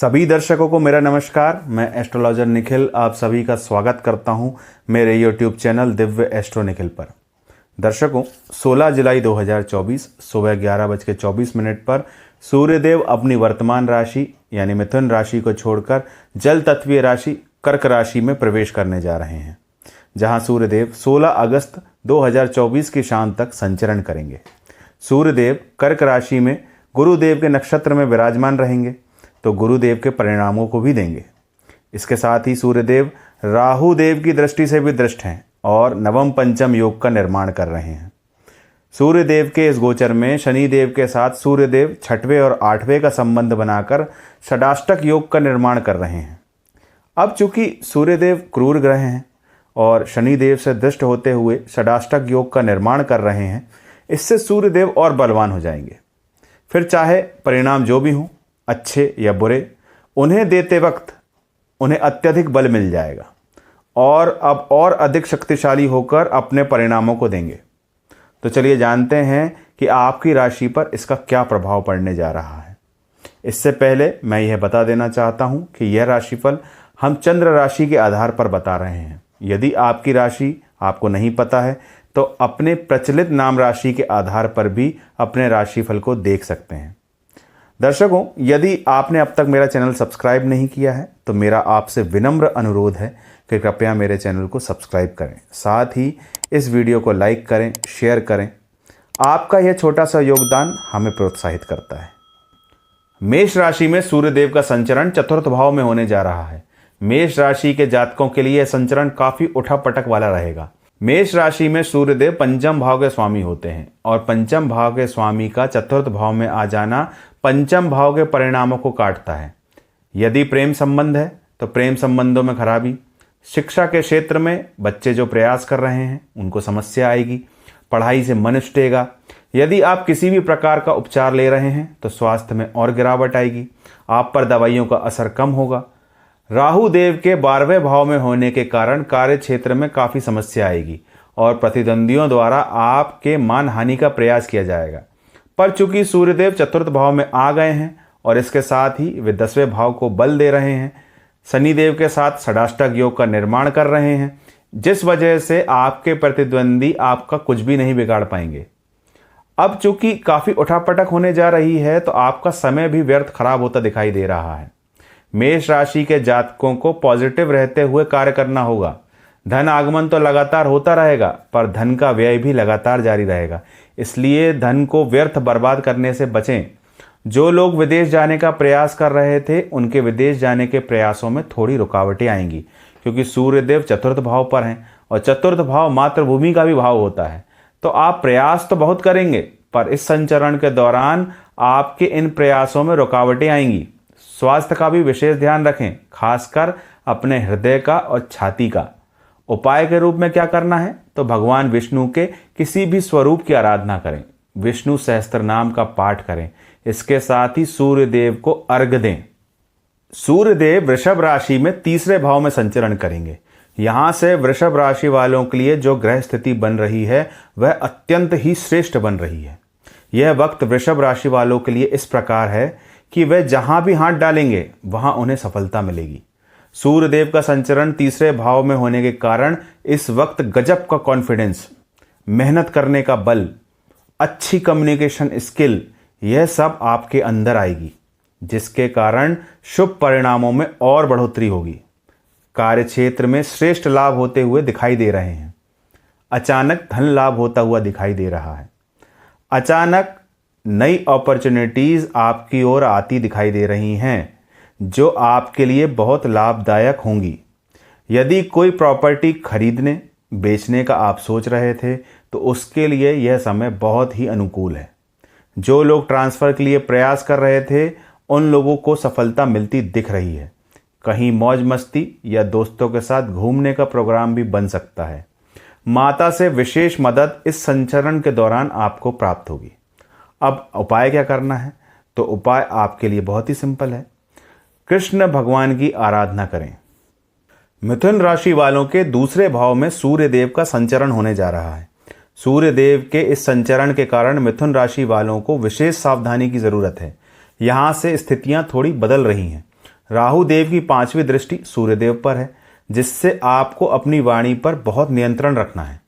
सभी दर्शकों को मेरा नमस्कार। मैं एस्ट्रोलॉजर निखिल आप सभी का स्वागत करता हूं मेरे YouTube channel Divya astro Nikhil पर। दर्शकों, 16 जुलाई 2024 सुबह 11:24 पर सूर्यदेव अपनी वर्तमान राशि यानी मिथुन राशि को छोड़कर जल तत्वीय राशि कर्क राशि में प्रवेश करने जा रहे हैं, जहां सूर्यदेव 16 अगस्त 2024 की शाम तक संचरण करेंगे। सूर्यदेव कर्क राशि में गुरुदेव के नक्षत्र में विराजमान रहेंगे तो गुरुदेव के परिणामों को भी देंगे। इसके साथ ही सूर्यदेव राहु देव की दृष्टि से भी दृष्ट हैं और नवम पंचम योग का निर्माण कर रहे हैं। सूर्यदेव के इस गोचर में शनिदेव के साथ सूर्यदेव 6वें और 8वें का संबंध बनाकर षडाष्टक योग का निर्माण कर रहे हैं। अब चूंकि सूर्यदेव क्रूर ग्रह हैं और शनिदेव से दृष्ट होते हुए षडाष्टक योग का निर्माण कर रहे हैं, इससे सूर्यदेव और बलवान हो जाएंगे। फिर चाहे परिणाम जो भी हों, अच्छे या बुरे, उन्हें देते वक्त उन्हें अत्यधिक बल मिल जाएगा और अब और अधिक शक्तिशाली होकर अपने परिणामों को देंगे। तो चलिए जानते हैं कि आपकी राशि पर इसका क्या प्रभाव पड़ने जा रहा है। इससे पहले मैं यह बता देना चाहता हूं कि यह राशिफल हम चंद्र राशि के आधार पर बता रहे हैं। यदि आपकी राशि आपको नहीं पता है तो अपने प्रचलित नाम राशि के आधार पर भी अपने राशिफल को देख सकते हैं। दर्शकों, यदि आपने अब तक मेरा चैनल सब्सक्राइब नहीं किया है तो मेरा आपसे विनम्र अनुरोध है कि कृपया मेरे चैनल को सब्सक्राइब करें, साथ ही इस वीडियो को लाइक करें, शेयर करें। आपका यह छोटा सा योगदान हमें प्रोत्साहित करता है। मेष राशि में सूर्यदेव का संचरण चतुर्थ भाव में होने जा रहा है। मेष राशि के जातकों के लिए यह संचरण काफी उठापटक वाला रहेगा। मेष राशि में सूर्यदेव पंचम भाव के स्वामी होते हैं और पंचम भाव के स्वामी का चतुर्थ भाव में आ जाना पंचम भाव के परिणामों को काटता है। यदि प्रेम संबंध है तो प्रेम संबंधों में खराबी, शिक्षा के क्षेत्र में बच्चे जो प्रयास कर रहे हैं उनको समस्या आएगी, पढ़ाई से मन उछटेगा। यदि आप किसी भी प्रकार का उपचार ले रहे हैं तो स्वास्थ्य में और गिरावट आएगी, आप पर दवाइयों का असर कम होगा। राहु देव के 12वें भाव में होने के कारण कार्य क्षेत्र में काफ़ी समस्या आएगी और प्रतिद्वंदियों द्वारा आपके मान हानि का प्रयास किया जाएगा। पर चूंकि सूर्यदेव चतुर्थ भाव में आ गए हैं और इसके साथ ही वे 10वें भाव को बल दे रहे हैं, शनिदेव के साथ षडाष्टक योग का निर्माण कर रहे हैं, जिस वजह से आपके प्रतिद्वंदी आपका कुछ भी नहीं बिगाड़ पाएंगे। अब चूंकि काफ़ी उठापटक होने जा रही है तो आपका समय भी व्यर्थ खराब होता दिखाई दे रहा है। मेष राशि के जातकों को पॉजिटिव रहते हुए कार्य करना होगा। धन आगमन तो लगातार होता रहेगा पर धन का व्यय भी लगातार जारी रहेगा, इसलिए धन को व्यर्थ बर्बाद करने से बचें। जो लोग विदेश जाने का प्रयास कर रहे थे उनके विदेश जाने के प्रयासों में थोड़ी रुकावटें आएंगी, क्योंकि सूर्यदेव चतुर्थ भाव पर हैं और चतुर्थ भाव मातृभूमि का भी भाव होता है। तो आप प्रयास तो बहुत करेंगे पर इस संचरण के दौरान आपके इन प्रयासों में रुकावटें आएंगी। स्वास्थ्य का भी विशेष ध्यान रखें, खासकर अपने हृदय का और छाती का। उपाय के रूप में क्या करना है तो भगवान विष्णु के किसी भी स्वरूप की आराधना करें, विष्णु सहस्त्र नाम का पाठ करें, इसके साथ ही सूर्यदेव को अर्घ्य दें। सूर्यदेव वृषभ राशि में 3रे भाव में संचरण करेंगे। यहां से वृषभ राशि वालों के लिए जो ग्रह स्थिति बन रही है वह अत्यंत ही श्रेष्ठ बन रही है। यह वक्त वृषभ राशि वालों के लिए इस प्रकार है कि वे जहां भी हाथ डालेंगे वहां उन्हें सफलता मिलेगी। सूर्यदेव का संचरण 3रे भाव में होने के कारण इस वक्त गजब का कॉन्फिडेंस, मेहनत करने का बल, अच्छी कम्युनिकेशन स्किल, यह सब आपके अंदर आएगी, जिसके कारण शुभ परिणामों में और बढ़ोतरी होगी। कार्य क्षेत्र में श्रेष्ठ लाभ होते हुए दिखाई दे रहे हैं। अचानक धन लाभ होता हुआ दिखाई दे रहा है। अचानक नई अपॉर्चुनिटीज आपकी ओर आती दिखाई दे रही हैं, जो आपके लिए बहुत लाभदायक होंगी। यदि कोई प्रॉपर्टी खरीदने बेचने का आप सोच रहे थे तो उसके लिए यह समय बहुत ही अनुकूल है। जो लोग ट्रांसफर के लिए प्रयास कर रहे थे उन लोगों को सफलता मिलती दिख रही है। कहीं मौज मस्ती या दोस्तों के साथ घूमने का प्रोग्राम भी बन सकता है। माता से विशेष मदद इस संचरण के दौरान आपको प्राप्त होगी। अब उपाय क्या करना है तो उपाय आपके लिए बहुत ही सिंपल है। कृष्ण भगवान की आराधना करें। मिथुन राशि वालों के 2रे भाव में सूर्यदेव का संचरण होने जा रहा है। सूर्यदेव के इस संचरण के कारण मिथुन राशि वालों को विशेष सावधानी की जरूरत है। यहाँ से स्थितियाँ थोड़ी बदल रही हैं। राहु देव की 5वीं दृष्टि सूर्यदेव पर है, जिससे आपको अपनी वाणी पर बहुत नियंत्रण रखना है।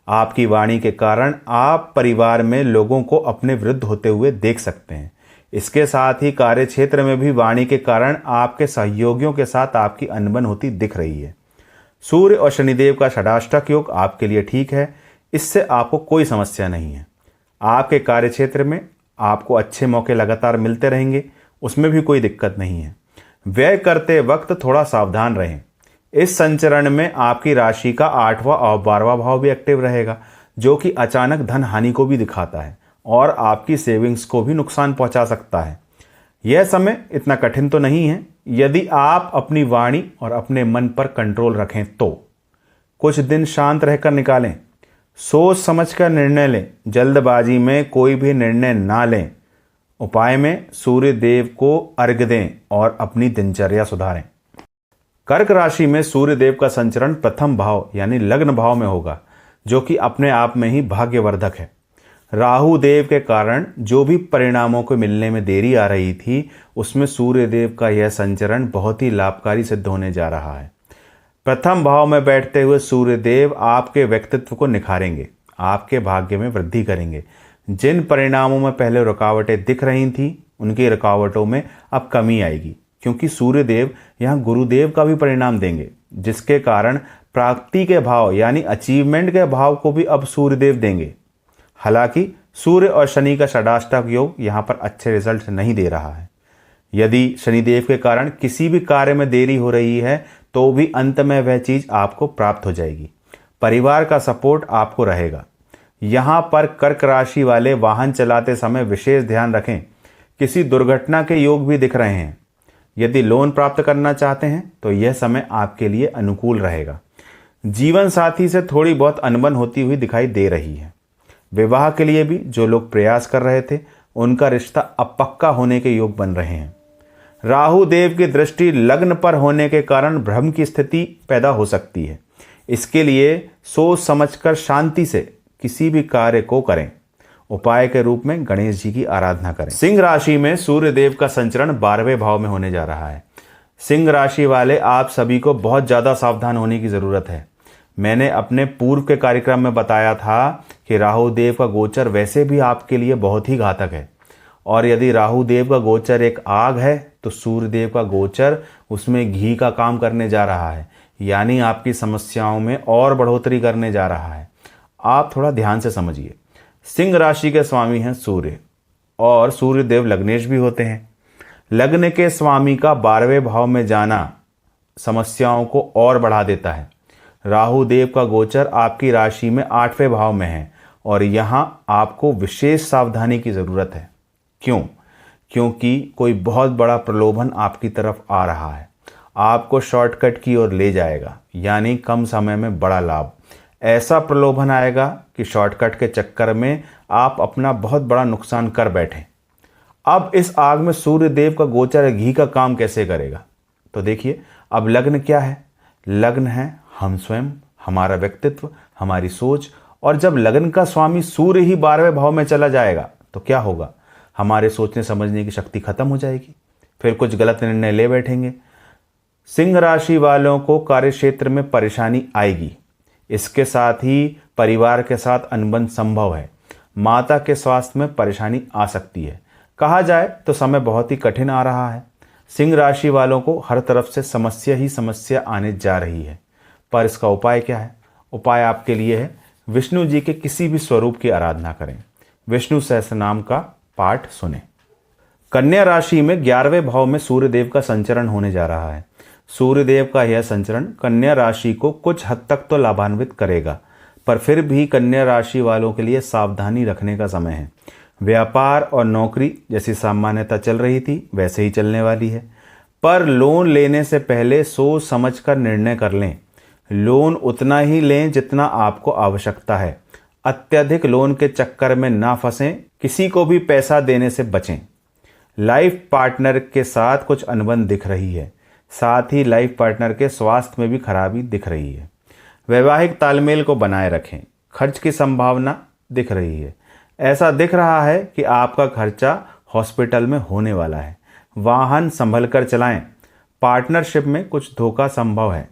आपकी वाणी के कारण आप परिवार में लोगों को अपने विरुद्ध होते हुए देख सकते हैं। इसके साथ ही कार्य क्षेत्र में भी वाणी के कारण आपके सहयोगियों के साथ आपकी अनबन होती दिख रही है। सूर्य और शनिदेव का षडाष्टक योग आपके लिए ठीक है, इससे आपको कोई समस्या नहीं है। आपके कार्य क्षेत्र में आपको अच्छे मौके लगातार मिलते रहेंगे, उसमें भी कोई दिक्कत नहीं है। व्यय करते वक्त थोड़ा सावधान रहें। इस संचरण में आपकी राशि का 8वां और 12वां भाव भी एक्टिव रहेगा, जो कि अचानक धन हानि को भी दिखाता है और आपकी सेविंग्स को भी नुकसान पहुंचा सकता है। यह समय इतना कठिन तो नहीं है यदि आप अपनी वाणी और अपने मन पर कंट्रोल रखें तो। कुछ दिन शांत रहकर निकालें, सोच समझकर निर्णय लें, जल्दबाजी में कोई भी निर्णय ना लें। उपाय में सूर्य देव को अर्घ्य दें और अपनी दिनचर्या सुधारें। कर्क राशि में सूर्य देव का संचरण प्रथम भाव यानी लग्न भाव में होगा, जो कि अपने आप में ही भाग्यवर्धक है। राहु देव के कारण जो भी परिणामों को मिलने में देरी आ रही थी, उसमें सूर्य देव का यह संचरण बहुत ही लाभकारी सिद्ध होने जा रहा है। प्रथम भाव में बैठते हुए सूर्य देव आपके व्यक्तित्व को निखारेंगे, आपके भाग्य में वृद्धि करेंगे। जिन परिणामों में पहले रुकावटें दिख रही थी, उनकी रुकावटों में अब कमी आएगी, क्योंकि सूर्य देव यहाँ गुरुदेव का भी परिणाम देंगे, जिसके कारण प्राप्ति के भाव यानी अचीवमेंट के भाव को भी अब सूर्य देव देंगे। हालांकि सूर्य और शनि का षडाष्टक योग यहाँ पर अच्छे रिजल्ट नहीं दे रहा है। यदि शनिदेव के कारण किसी भी कार्य में देरी हो रही है, तो भी अंत में वह चीज आपको प्राप्त हो जाएगी। परिवार का सपोर्ट आपको रहेगा। यहाँ पर कर्क राशि वाले वाहन चलाते समय विशेष ध्यान रखें। किसी दुर्घटना के योग भी दिख रहे हैं। यदि लोन प्राप्त करना चाहते हैं तो यह समय आपके लिए अनुकूल रहेगा। जीवन साथी से थोड़ी बहुत अनबन होती हुई दिखाई दे रही है। विवाह के लिए भी जो लोग प्रयास कर रहे थे, उनका रिश्ता अब पक्का होने के योग बन रहे हैं। राहु देव की दृष्टि लग्न पर होने के कारण भ्रम की स्थिति पैदा हो सकती है। इसके लिए सोच समझकर शांति से किसी भी कार्य को करें। उपाय के रूप में गणेश जी की आराधना करें। सिंह राशि में सूर्य देव का संचरण 12वें भाव में होने जा रहा है। सिंह राशि वाले आप सभी को बहुत ज़्यादा सावधान होने की ज़रूरत है। मैंने अपने पूर्व के कार्यक्रम में बताया था कि राहु देव का गोचर वैसे भी आपके लिए बहुत ही घातक है, और यदि राहु देव का गोचर एक आग है तो सूर्य देव का गोचर उसमें घी का काम करने जा रहा है, यानी आपकी समस्याओं में और बढ़ोतरी करने जा रहा है। आप थोड़ा ध्यान से समझिए। सिंह राशि के स्वामी हैं सूर्य, और सूर्य देव लग्नेश भी होते हैं। लग्न के स्वामी का 12वें भाव में जाना समस्याओं को और बढ़ा देता है। राहु देव का गोचर आपकी राशि में 8वें भाव में है, और यहाँ आपको विशेष सावधानी की ज़रूरत है। क्यों? क्योंकि कोई बहुत बड़ा प्रलोभन आपकी तरफ आ रहा है, आपको शॉर्टकट की ओर ले जाएगा, यानी कम समय में बड़ा लाभ। ऐसा प्रलोभन आएगा कि शॉर्टकट के चक्कर में आप अपना बहुत बड़ा नुकसान कर बैठें। अब इस आग में सूर्य देव का गोचर घी का काम कैसे करेगा? तो देखिए, अब लग्न क्या है? लग्न है हम स्वयं, हमारा व्यक्तित्व, हमारी सोच। और जब लग्न का स्वामी सूर्य ही 12वें भाव में चला जाएगा तो क्या होगा? हमारे सोचने समझने की शक्ति खत्म हो जाएगी, फिर कुछ गलत निर्णय ले बैठेंगे। सिंह राशि वालों को कार्यक्षेत्र में परेशानी आएगी। इसके साथ ही परिवार के साथ अनबन संभव है। माता के स्वास्थ्य में परेशानी आ सकती है। कहा जाए तो समय बहुत ही कठिन आ रहा है। सिंह राशि वालों को हर तरफ से समस्या ही समस्या आने जा रही है, पर इसका उपाय क्या है? उपाय आपके लिए है, विष्णु जी के किसी भी स्वरूप की आराधना करें, विष्णु सहस्त्रनाम का पाठ सुने। कन्या राशि में 11वें भाव में सूर्यदेव का संचरण होने जा रहा है। सूर्यदेव का यह संचरण कन्या राशि को कुछ हद तक तो लाभान्वित करेगा, पर फिर भी कन्या राशि वालों के लिए सावधानी रखने का समय है। व्यापार और नौकरी जैसी सामान्यता चल रही थी वैसे ही चलने वाली है, पर लोन लेने से पहले सोच समझकर निर्णय कर लें। लोन उतना ही लें जितना आपको आवश्यकता है। अत्यधिक लोन के चक्कर में ना फंसें, किसी को भी पैसा देने से बचें। लाइफ पार्टनर के साथ कुछ अनबन दिख रही है, साथ ही लाइफ पार्टनर के स्वास्थ्य में भी खराबी दिख रही है। वैवाहिक तालमेल को बनाए रखें। खर्च की संभावना दिख रही है। ऐसा दिख रहा है कि आपका खर्चा हॉस्पिटल में होने वाला है। वाहन संभल कर चलाएं। पार्टनरशिप में कुछ धोखा संभव है।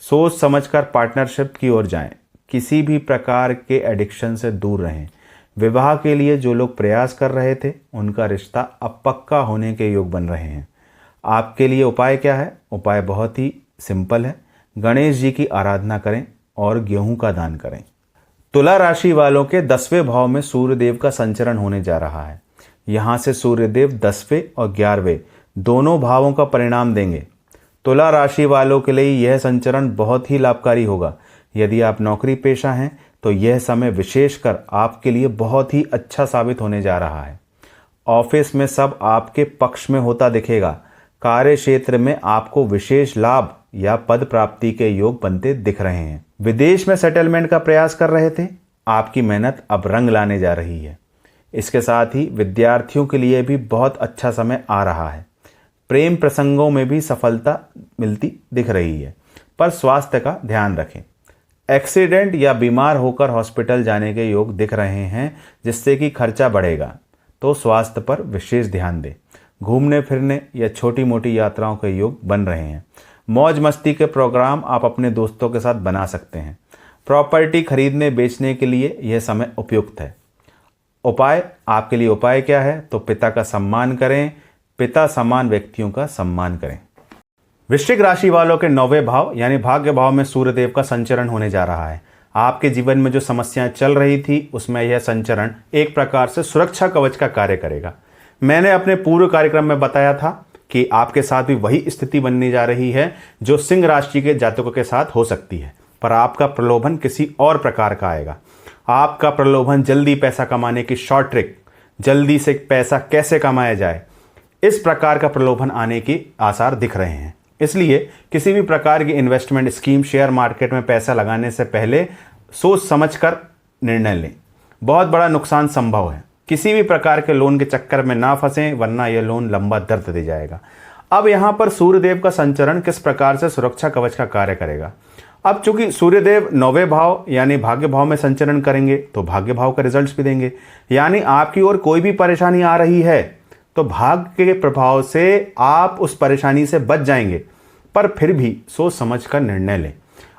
सोच समझकर पार्टनरशिप की ओर जाएं। किसी भी प्रकार के एडिक्शन से दूर रहें। विवाह के लिए जो लोग प्रयास कर रहे थे उनका रिश्ता अब पक्का होने के योग बन रहे हैं। आपके लिए उपाय क्या है? उपाय बहुत ही सिंपल है। गणेश जी की आराधना करें और गेहूं का दान करें। तुला राशि वालों के 10वें भाव में सूर्यदेव का संचरण होने जा रहा है। यहाँ से सूर्यदेव 10वें और 11वें दोनों भावों का परिणाम देंगे। तुला राशि वालों के लिए यह संचरण बहुत ही लाभकारी होगा। यदि आप नौकरी पेशा हैं तो यह समय विशेषकर आपके लिए बहुत ही अच्छा साबित होने जा रहा है। ऑफिस में सब आपके पक्ष में होता दिखेगा। कार्य क्षेत्र में आपको विशेष लाभ या पद प्राप्ति के योग बनते दिख रहे हैं। विदेश में सेटलमेंट का प्रयास कर रहे थे, आपकी मेहनत अब रंग लाने जा रही है। इसके साथ ही विद्यार्थियों के लिए भी बहुत अच्छा समय आ रहा है। प्रेम प्रसंगों में भी सफलता मिलती दिख रही है, पर स्वास्थ्य का ध्यान रखें। एक्सीडेंट या बीमार होकर हॉस्पिटल जाने के योग दिख रहे हैं, जिससे कि खर्चा बढ़ेगा, तो स्वास्थ्य पर विशेष ध्यान दें। घूमने फिरने या छोटी मोटी यात्राओं के योग बन रहे हैं। मौज मस्ती के प्रोग्राम आप अपने दोस्तों के साथ बना सकते हैं। प्रॉपर्टी खरीदने बेचने के लिए यह समय उपयुक्त है। उपाय, आपके लिए उपाय क्या है? तो पिता का सम्मान करें, पिता समान व्यक्तियों का सम्मान करें। वृश्चिक राशि वालों के 9वें भाव यानी भाग्य भाव में सूर्यदेव का संचरण होने जा रहा है। आपके जीवन में जो समस्याएं चल रही थी उसमें यह संचरण एक प्रकार से सुरक्षा कवच का कार्य करेगा। मैंने अपने पूर्व कार्यक्रम में बताया था कि आपके साथ भी वही स्थिति बनने जा रही है जो सिंह राशि के जातकों के साथ हो सकती है, पर आपका प्रलोभन किसी और प्रकार का आएगा। आपका प्रलोभन जल्दी पैसा कमाने की शॉर्ट ट्रिक, जल्दी से पैसा कैसे कमाया जाए, इस प्रकार का प्रलोभन आने के आसार दिख रहे हैं। इसलिए किसी भी प्रकार की इन्वेस्टमेंट स्कीम, शेयर मार्केट में पैसा लगाने से पहले सोच समझकर निर्णय लें। बहुत बड़ा नुकसान संभव है। किसी भी प्रकार के लोन के चक्कर में ना फंसें, वरना यह लोन लंबा दर्द दे जाएगा। अब यहां पर सूर्यदेव का संचरण किस प्रकार से सुरक्षा कवच का कार्य करेगा? अब चूंकि सूर्यदेव 9वें भाव यानी भाग्य भाव में संचरण करेंगे तो भाग्य भाव का रिजल्ट्स भी देंगे। यानी आपकी ओर कोई भी परेशानी आ रही है तो भाग्य के प्रभाव से आप उस परेशानी से बच जाएंगे, पर फिर भी सोच समझ कर निर्णय लें।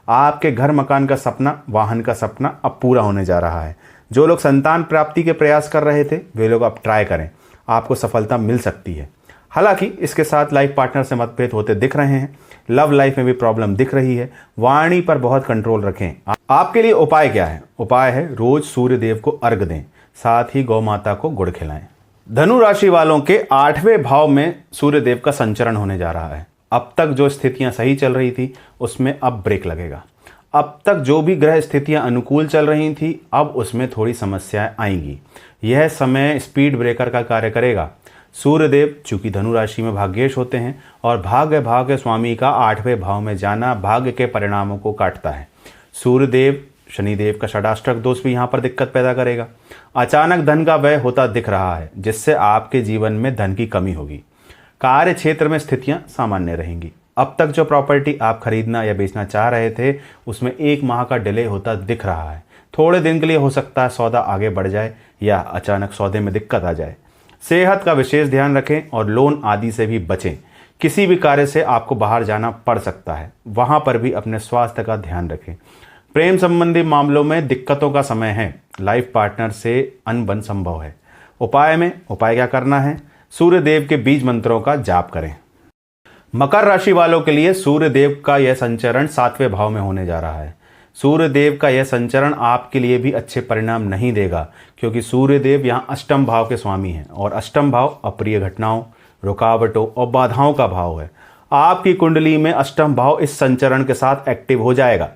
आपके घर मकान का सपना, वाहन का सपना अब पूरा होने जा रहा है। जो लोग संतान प्राप्ति के प्रयास कर रहे थे वे लोग अब ट्राई करें, आपको सफलता मिल सकती है। हालांकि इसके साथ लाइफ पार्टनर से मतभेद होते दिख रहे हैं। लव लाइफ में भी प्रॉब्लम दिख रही है। वाणी पर बहुत कंट्रोल रखें। आपके लिए उपाय क्या है? उपाय है रोज सूर्य देव को अर्घ दें, साथ ही गौ माता को गुड़ खिलाएं। धनु राशि वालों के 8वें भाव में सूर्य देव का संचरण होने जा रहा है। अब तक जो स्थितियां सही चल रही थी उसमें अब ब्रेक लगेगा। अब तक जो भी ग्रह स्थितियां अनुकूल चल रही थी अब उसमें थोड़ी समस्याएं आएंगी। यह समय स्पीड ब्रेकर का कार्य करेगा। सूर्यदेव चूंकि धनु राशि में भाग्येश होते हैं और भाग्य भाव के स्वामी का 8वें भाव में जाना भाग्य के परिणामों को काटता है। सूर्यदेव शनिदेव का षडाष्टक दोष भी यहाँ पर दिक्कत पैदा करेगा। अचानक धन का व्यय होता दिख रहा है, जिससे आपके जीवन में धन की कमी होगी। कार्य क्षेत्र में स्थितियां सामान्य रहेंगी। अब तक जो प्रॉपर्टी आप खरीदना या बेचना चाह रहे थे उसमें 1 माह का डिले होता दिख रहा है। थोड़े दिन के लिए हो सकता है सौदा आगे बढ़ जाए या अचानक सौदे में दिक्कत आ जाए। सेहत का विशेष ध्यान रखें और लोन आदि से भी बचें। किसी भी कार्य से आपको बाहर जाना पड़ सकता है, वहां पर भी अपने स्वास्थ्य का ध्यान रखें। प्रेम संबंधी मामलों में दिक्कतों का समय है। लाइफ पार्टनर से अनबन संभव है। उपाय क्या करना है? सूर्य देव के बीज मंत्रों का जाप करें। मकर राशि वालों के लिए सूर्य देव का यह संचरण 7वें भाव में होने जा रहा है। सूर्य देव का यह संचरण आपके लिए भी अच्छे परिणाम नहीं देगा, क्योंकि सूर्य देव यहाँ अष्टम भाव के स्वामी हैं और अष्टम भाव अप्रिय घटनाओं, रुकावटों और बाधाओं का भाव है। आपकी कुंडली में अष्टम भाव इस संचरण के साथ एक्टिव हो जाएगा।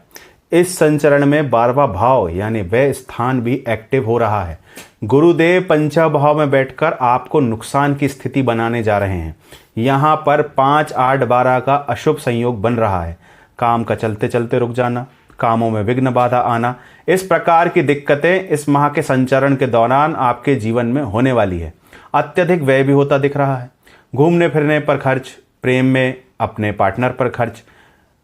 इस संचरण में 12वां भाव यानी वह स्थान भी एक्टिव हो रहा है। गुरुदेव पंचम भाव में बैठकर आपको नुकसान की स्थिति बनाने जा रहे हैं। यहाँ पर 5, 8, 12 का अशुभ संयोग बन रहा है। काम का चलते चलते रुक जाना, कामों में विघ्न बाधा आना, इस प्रकार की दिक्कतें इस माह के संचरण के दौरान आपके जीवन में होने वाली है। अत्यधिक व्यय भी होता दिख रहा है। घूमने फिरने पर खर्च, प्रेम में अपने पार्टनर पर खर्च,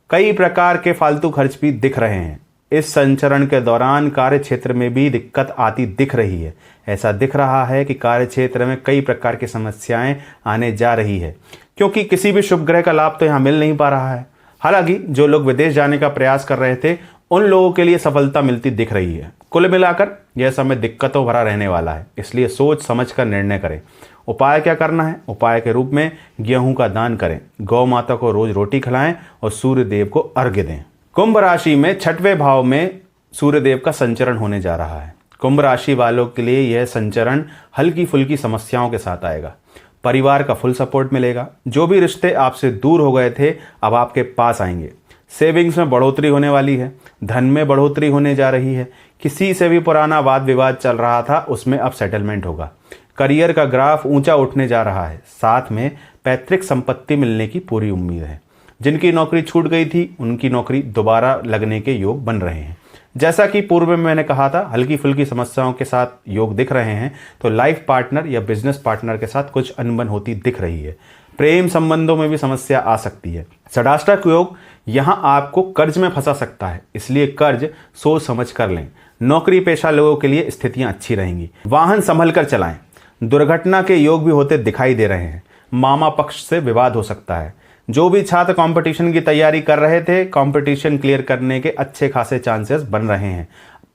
कई प्रकार के फालतू खर्च भी दिख रहे हैं। इस संचरण के दौरान कार्य क्षेत्र में भी दिक्कत आती दिख रही है। ऐसा दिख रहा है कि कार्य क्षेत्र में कई प्रकार की समस्याएं आने जा रही है, क्योंकि किसी भी शुभ ग्रह का लाभ तो यहाँ मिल नहीं पा रहा है। हालांकि जो लोग विदेश जाने का प्रयास कर रहे थे उन लोगों के लिए सफलता मिलती दिख रही है। कुल मिलाकर यह समय दिक्कतों भरा रहने वाला है, इसलिए सोच समझ कर निर्णय करें। उपाय क्या करना है? उपाय के रूप में गेहूं का दान करें, गौ माता को रोज रोटी खिलाएं और सूर्य देव को अर्घ्य दें। कुंभ राशि में 6वें भाव में सूर्य देव का संचरण होने जा रहा है। कुंभ राशि वालों के लिए यह संचरण हल्की फुल्की समस्याओं के साथ आएगा। परिवार का फुल सपोर्ट मिलेगा। जो भी रिश्ते आपसे दूर हो गए थे अब आपके पास आएंगे। सेविंग्स में बढ़ोतरी होने वाली है। धन में बढ़ोतरी होने जा रही है। किसी से भी पुराना वाद विवाद चल रहा था उसमें अब सेटलमेंट होगा। करियर का ग्राफ ऊंचा उठने जा रहा है। साथ में पैतृक संपत्ति मिलने की पूरी उम्मीद है। जिनकी नौकरी छूट गई थी उनकी नौकरी दोबारा लगने के योग बन रहे हैं। जैसा कि पूर्व में मैंने कहा था, हल्की फुल्की समस्याओं के साथ योग दिख रहे हैं, तो लाइफ पार्टनर या बिजनेस पार्टनर के साथ कुछ अनबन होती दिख रही है। प्रेम संबंधों में भी समस्या आ सकती है। षडाष्टक योग यहां आपको कर्ज में फंसा सकता है, इसलिए कर्ज सोच समझ कर लें। नौकरी पेशा लोगों के लिए स्थितियां अच्छी रहेंगी। वाहन संभल कर चलाएं। दुर्घटना के योग भी होते दिखाई दे रहे हैं। मामा पक्ष से विवाद हो सकता है। जो भी छात्र कंपटीशन की तैयारी कर रहे थे, कंपटीशन क्लियर करने के अच्छे खासे चांसेस बन रहे हैं,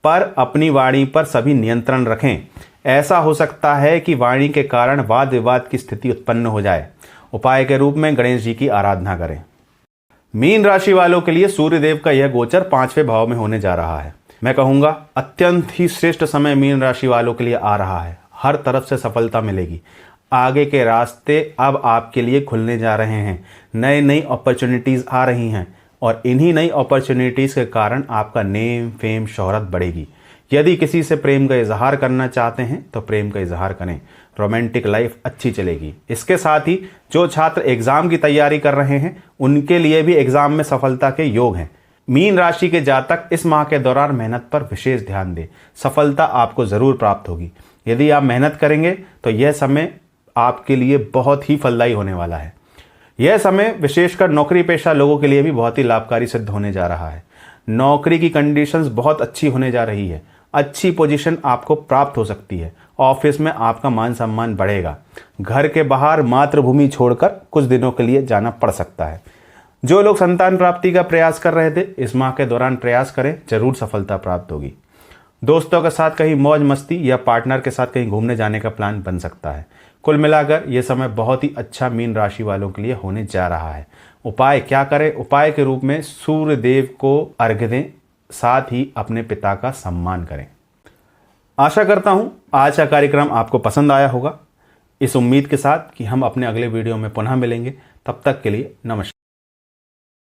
पर अपनी वाणी पर सभी नियंत्रण रखें। ऐसा हो सकता है कि वाणी के कारण वाद विवाद की स्थिति उत्पन्न हो जाए। उपाय के रूप में गणेश जी की आराधना करें। मीन राशि वालों के लिए सूर्यदेव का यह गोचर 5वें भाव में होने जा रहा है। मैं कहूंगा अत्यंत ही श्रेष्ठ समय मीन राशि वालों के लिए आ रहा है। हर तरफ से सफलता मिलेगी। आगे के रास्ते अब आपके लिए खुलने जा रहे हैं। नई नई अपॉर्चुनिटीज़ आ रही हैं और इन्हीं नई अपॉर्चुनिटीज़ के कारण आपका नेम फेम शोहरत बढ़ेगी। यदि किसी से प्रेम का इजहार करना चाहते हैं तो प्रेम का इजहार करें। रोमांटिक लाइफ अच्छी चलेगी। इसके साथ ही जो छात्र एग्जाम की तैयारी कर रहे हैं उनके लिए भी एग्जाम में सफलता के योग हैं। मीन राशि के जातक इस माह के दौरान मेहनत पर विशेष ध्यान दें। सफलता आपको ज़रूर प्राप्त होगी। यदि आप मेहनत करेंगे तो यह समय आपके लिए बहुत ही फलदायी होने वाला है। यह समय विशेषकर नौकरी पेशा लोगों के लिए भी बहुत ही लाभकारी सिद्ध होने जा रहा है। नौकरी की कंडीशंस बहुत अच्छी होने जा रही है। अच्छी पोजीशन आपको प्राप्त हो सकती है। ऑफिस में आपका मान सम्मान बढ़ेगा। घर के बाहर मातृभूमि छोड़कर कुछ दिनों के लिए जाना पड़ सकता है। जो लोग संतान प्राप्ति का प्रयास कर रहे थे इस माह के दौरान प्रयास करें, जरूर सफलता प्राप्त होगी। दोस्तों के साथ कहीं मौज मस्ती या पार्टनर के साथ कहीं घूमने जाने का प्लान बन सकता है। कुल मिलाकर यह समय बहुत ही अच्छा मीन राशि वालों के लिए होने जा रहा है। उपाय क्या करें? उपाय के रूप में सूर्य देव को अर्घ्य दें, साथ ही अपने पिता का सम्मान करें। आशा करता हूं आज का कार्यक्रम आपको पसंद आया होगा। इस उम्मीद के साथ कि हम अपने अगले वीडियो में पुनः मिलेंगे। तब तक के लिए नमस्कार।